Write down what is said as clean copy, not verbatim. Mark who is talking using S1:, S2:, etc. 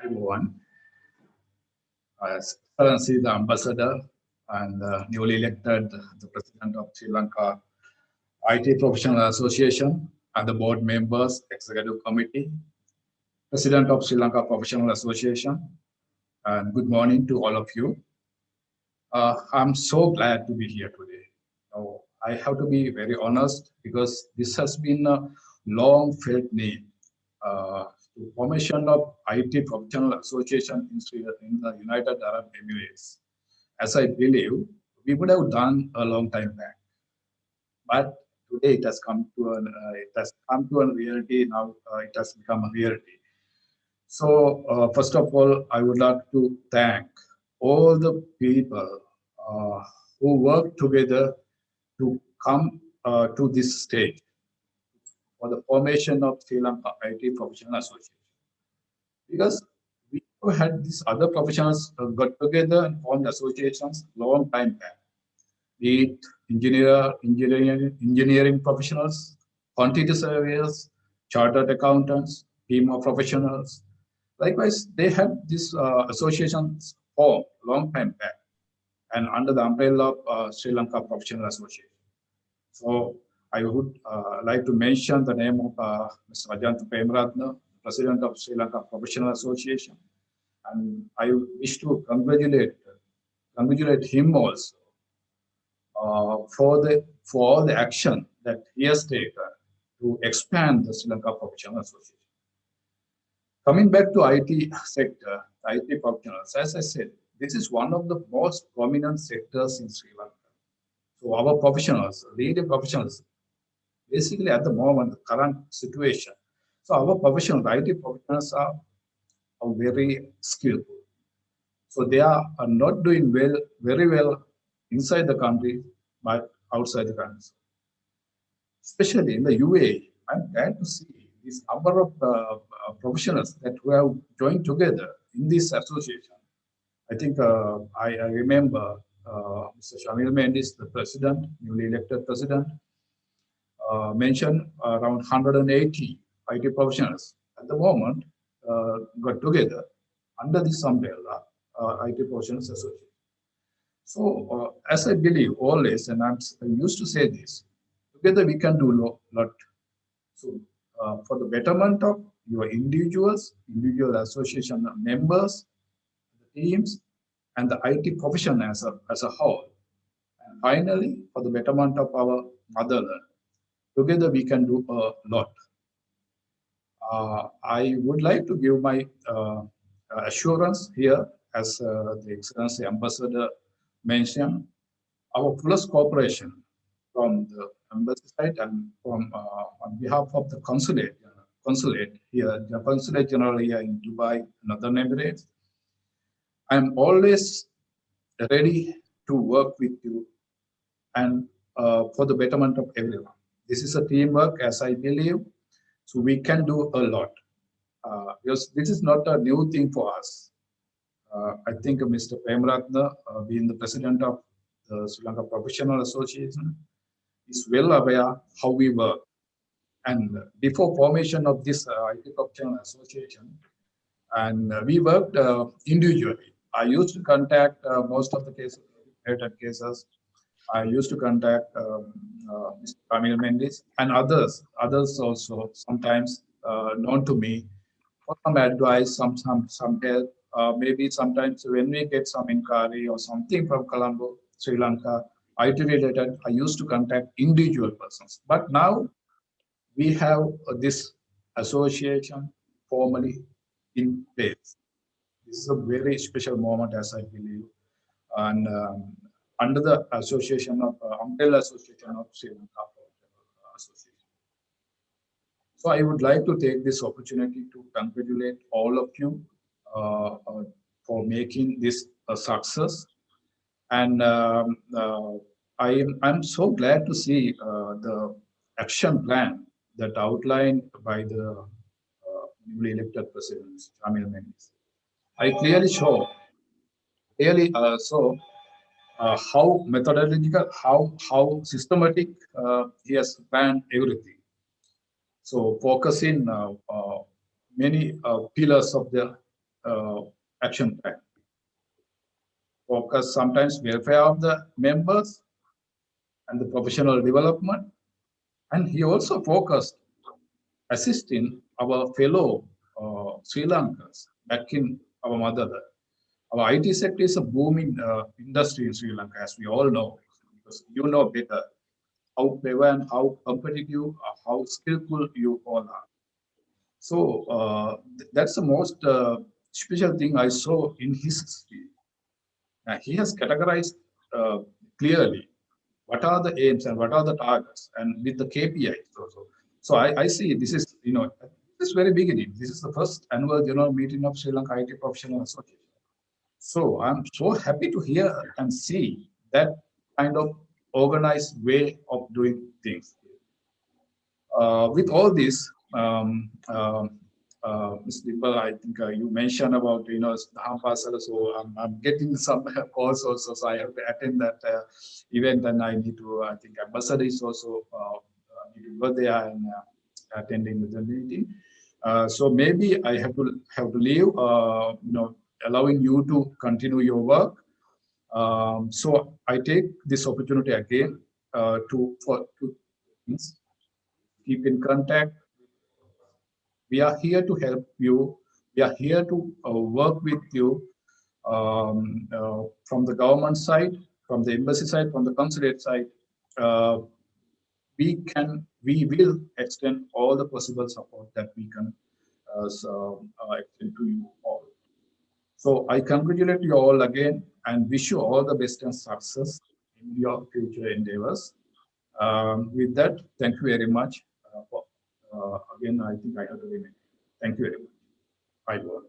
S1: Everyone, Excellency the Ambassador and newly elected the President of Sri Lanka IT Professional Association and the board members, Executive Committee, President of Sri Lanka Professional Association, and good morning to all of you. I'm so glad to be here today. I have to be very honest because this has been a long felt need. The formation of IT Professional Association in the United Arab Emirates, as I believe, we would have done a long time back. But today it has come to a reality. Now it has become a reality. So first of all, I would like to thank all the people who work together to come to this stage for the formation of Sri Lanka IT Professional Association. Because we have had these other professionals got together and formed associations long time back, be it engineering professionals, quantity surveyors, chartered accountants, team of professionals. Likewise, they had these associations formed long time back and under the umbrella of Sri Lanka Professional Association. So I would like to mention the name of Mr. Ajanta Premaratne, President of Sri Lanka Professional Association, and I wish to congratulate him also for all the action that he has taken to expand the Sri Lanka Professional Association. Coming back to IT sector, IT professionals, as I said, this is one of the most prominent sectors in Sri Lanka. So our professionals, leading professionals, basically at the moment, the current situation. So our professionals, IT professionals are very skillful. So they are not doing very well inside the country, but outside the country. Especially in the UAE, I'm glad to see this number of professionals that who have joined together in this association. I think I remember Mr. Shamil Mendis, the president, newly elected president, mentioned around 180 IT professionals at the moment got together under this umbrella, IT Professionals Association. So, as I believe always, and I used to say this, together we can do a lot. So, for the betterment of your individual association members, the teams, and the IT profession as a whole. And finally, for the betterment of our motherland, together we can do a lot. I would like to give my assurance here, as the Excellency Ambassador mentioned, our fullest cooperation from the embassy side and from on behalf of the consulate here, the consulate general here in Dubai, Northern Emirates. I'm always ready to work with you and for the betterment of everyone. This is a teamwork, as I believe, so we can do a lot. Because this is not a new thing for us. I think Mr. Premaratne, being the president of the Sri Lanka Professional Association, is well aware how we work. And before formation of this IT Professional Association, and we worked individually. I used to contact most of the cases. I used to contact Mr. Kamil Mendis and others also sometimes known to me for some advice, some help. Maybe sometimes when we get some inquiry or something from Colombo, Sri Lanka, IT related, I used to contact individual persons. But now we have this association formally in place. This is a very special moment, as I believe, and under the association of umbrella association of Sri Lanka Association. So I would like to take this opportunity to congratulate all of you for making this a success, and I'm so glad to see the action plan that outlined by the newly elected president, Jamil Mendes. I clearly saw how methodological, how systematic he has planned everything. So focusing many pillars of the action plan. Focus sometimes welfare of the members and the professional development. And he also focused assisting our fellow Sri Lankans back in our motherland. Our IT sector is a booming industry in Sri Lanka, as we all know, because you know better how clever and how competitive, how skillful you all are. So that's the most special thing I saw in his history. He has categorized uh, clearly what are the aims and what are the targets and with the KPIs also. So I see this is, this is very beginning. This is the first annual general meeting of Sri Lanka IT Professional Association. So I'm so happy to hear and see that kind of organized way of doing things. With all this, Ms. Dimple, I think you mentioned about the Hampasala, so I'm getting some calls also, so I have to attend that event, and I need to. I think ambassador is also need to go there and attending the meeting. So maybe I have to leave. Allowing you to continue your work. So I take this opportunity again to keep in contact. We are here to help you. We are here to work with you from the government side, from the embassy side, from the consulate side. Uh, we will extend all the possible support that we can extend to you all. So I congratulate you all again and wish you all the best and success in your future endeavors. With that, thank you very much. Again, I think I have to remain. Thank you very much. Bye, all.